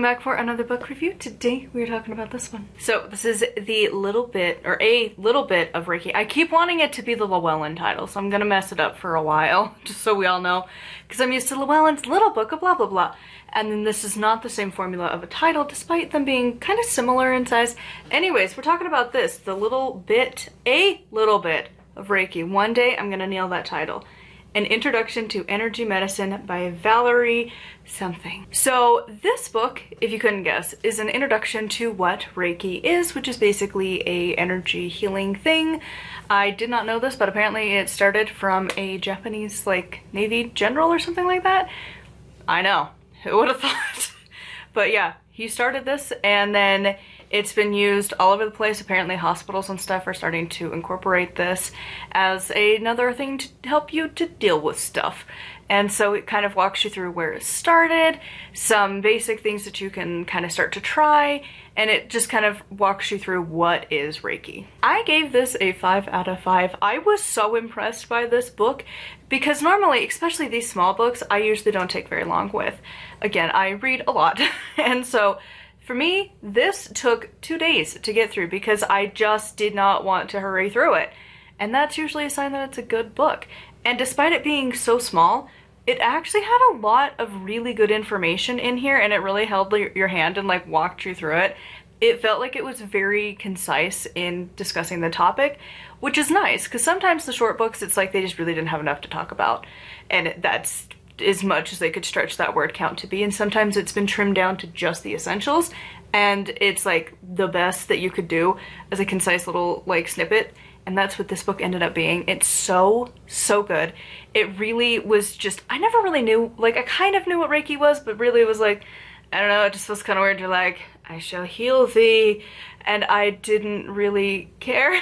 welcome back for another book review. Today we're talking about this one. So this is the little bit, or a little bit of Reiki. I keep wanting it to be the Llewellyn title, so I'm gonna mess it up for a while, just so we all know, because I'm used to Llewellyn's Little Book of blah blah blah. And then this is not the same formula of a title, despite them being kind of similar in size. Anyways, we're talking about this, a little bit of Reiki. One day I'm gonna nail that title. An Introduction to Energy Medicine by Valerie something. So this book, if you couldn't guess, is an introduction to what Reiki is, which is basically a energy healing thing. I did not know this, but apparently it started from a Japanese like Navy general or something like that. I know, who would have thought? But yeah, he started this and then it's been used all over the place. Apparently hospitals and stuff are starting to incorporate this as another thing to help you to deal with stuff. And so it kind of walks you through where it started, some basic things that you can kind of start to try, and it just kind of walks you through what is Reiki. I gave this a 5 out of 5. I was so impressed by this book because normally, especially these small books, I usually don't take very long with. Again, I read a lot, and so for me, this took 2 days to get through because I just did not want to hurry through it. And that's usually a sign that it's a good book. And despite it being so small, it actually had a lot of really good information in here and it really held your hand and like walked you through it. It felt like it was very concise in discussing the topic, which is nice because sometimes the short books, it's like they just really didn't have enough to talk about. And that's as much as they could stretch that word count to be, and sometimes it's been trimmed down to just the essentials, and it's like the best that you could do as a concise little like snippet, and that's what this book ended up being. It's so good. It really was just, I never really knew, like I kind of knew what Reiki was, but really it was like, I don't know, it just feels kind of weird. You're like, I shall heal thee, and I didn't really care.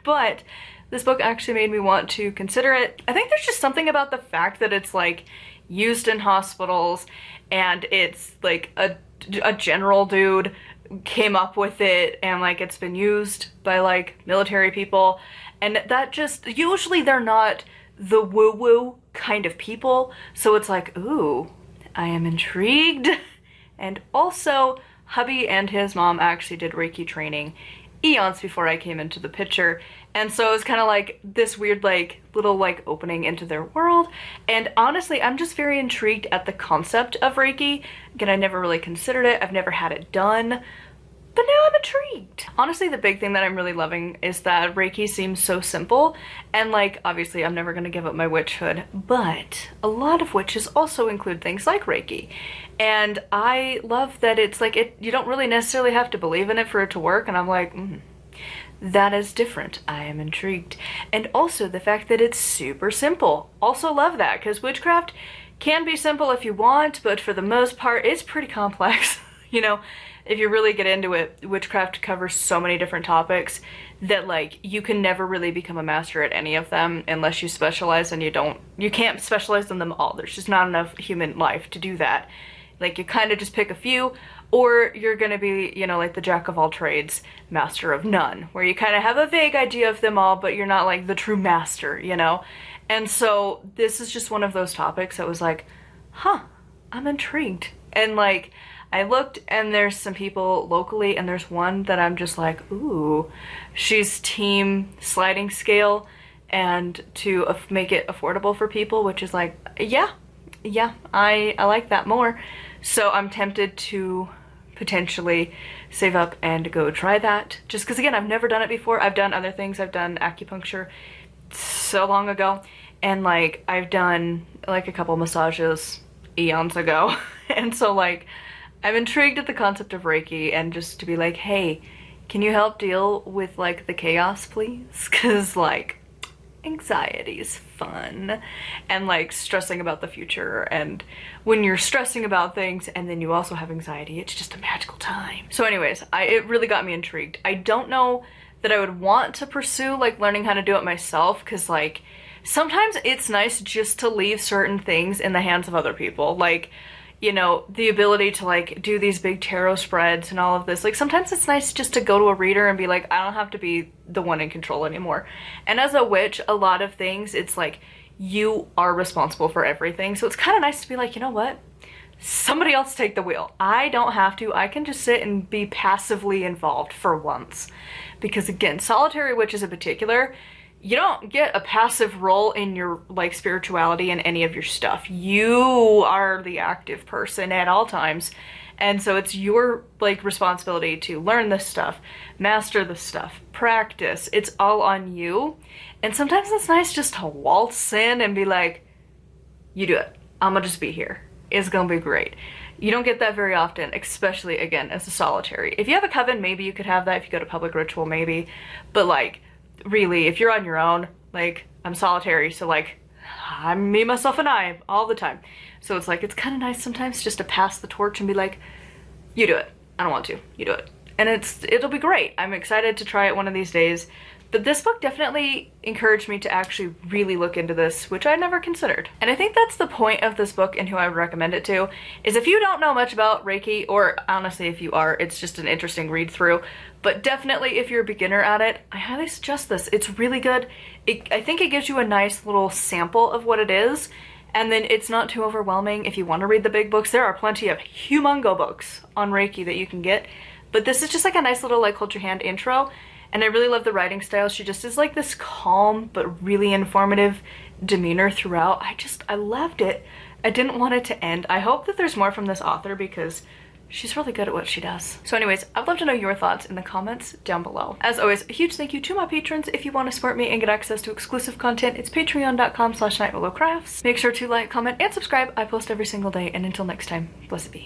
But this book actually made me want to consider it. I think there's just something about the fact that it's like used in hospitals and it's like a general dude came up with it and like it's been used by like military people, and that just, usually they're not the woo-woo kind of people, so it's like, ooh, I am intrigued. And also hubby and his mom actually did Reiki training eons before I came into the picture, and so it was kind of like this weird like little like opening into their world. And honestly, I'm just very intrigued at the concept of Reiki. Again, I never really considered it, I've never had it done, but now I'm intrigued. Honestly, the big thing that I'm really loving is that Reiki seems so simple, and like obviously I'm never gonna give up my witchhood, but a lot of witches also include things like Reiki. And I love that it's like, you don't really necessarily have to believe in it for it to work, and I'm like, that is different. I am intrigued. And also the fact that it's super simple. Also love that, because witchcraft can be simple if you want, but for the most part, it's pretty complex. You know, if you really get into it, witchcraft covers so many different topics that like you can never really become a master at any of them unless you specialize, and you can't specialize in them all. There's just not enough human life to do that. Like you kind of just pick a few, or you're gonna be, you know, like the jack of all trades, master of none, where you kind of have a vague idea of them all, but you're not like the true master, you know? And so this is just one of those topics that was like, huh, I'm intrigued. And like, I looked and there's some people locally, and there's one that I'm just like, ooh, she's team sliding scale and to make it affordable for people, which is like, yeah, I like that more. So I'm tempted to potentially save up and go try that, just because again, I've never done it before. I've done other things. I've done acupuncture so long ago, and like I've done like a couple massages eons ago. And so like I'm intrigued at the concept of Reiki, and just to be like, hey, can you help deal with like the chaos, please? Because like anxiety is fun, and like stressing about the future, and when you're stressing about things and then you also have anxiety, it's just a magical time. So anyways, it really got me intrigued. I don't know that I would want to pursue like learning how to do it myself, because like sometimes it's nice just to leave certain things in the hands of other people. Like, you know, the ability to like do these big tarot spreads and all of this. Like sometimes it's nice just to go to a reader and be like, I don't have to be the one in control anymore. And as a witch, a lot of things, it's like you are responsible for everything. So it's kind of nice to be like, you know what? somebody else take the wheel. I don't have to. I can just sit and be passively involved for once. Because again, solitary witches in particular, you don't get a passive role in your like spirituality and any of your stuff. You are the active person at all times. And so it's your like responsibility to learn this stuff, master this stuff, practice. It's all on you. And sometimes it's nice just to waltz in and be like, you do it. I'm gonna just be here. It's gonna be great. You don't get that very often, especially again as a solitary. If you have a coven, maybe you could have that. If you go to public ritual, maybe. But like, really, if you're on your own, like, I'm solitary, so like, I'm me, myself, and I all the time. So it's like, it's kind of nice sometimes just to pass the torch and be like, you do it. I don't want to. You do it. And it'll be great. I'm excited to try it one of these days. But this book definitely encouraged me to actually really look into this, which I never considered. And I think that's the point of this book and who I would recommend it to, is if you don't know much about Reiki, or honestly if you are, it's just an interesting read through. But definitely if you're a beginner at it, I highly suggest this. It's really good. I think it gives you a nice little sample of what it is. And then it's not too overwhelming. If you want to read the big books, there are plenty of humongo books on Reiki that you can get. But this is just like a nice little like hold your hand intro. And I really love the writing style. She just is like this calm but really informative demeanor throughout. I loved it. I didn't want it to end. I hope that there's more from this author because she's really good at what she does. So anyways, I'd love to know your thoughts in the comments down below. As always, a huge thank you to my patrons. If you want to support me and get access to exclusive content, it's patreon.com/nightwillowcrafts. Make sure to like, comment, and subscribe. I post every single day. And until next time, blessed be.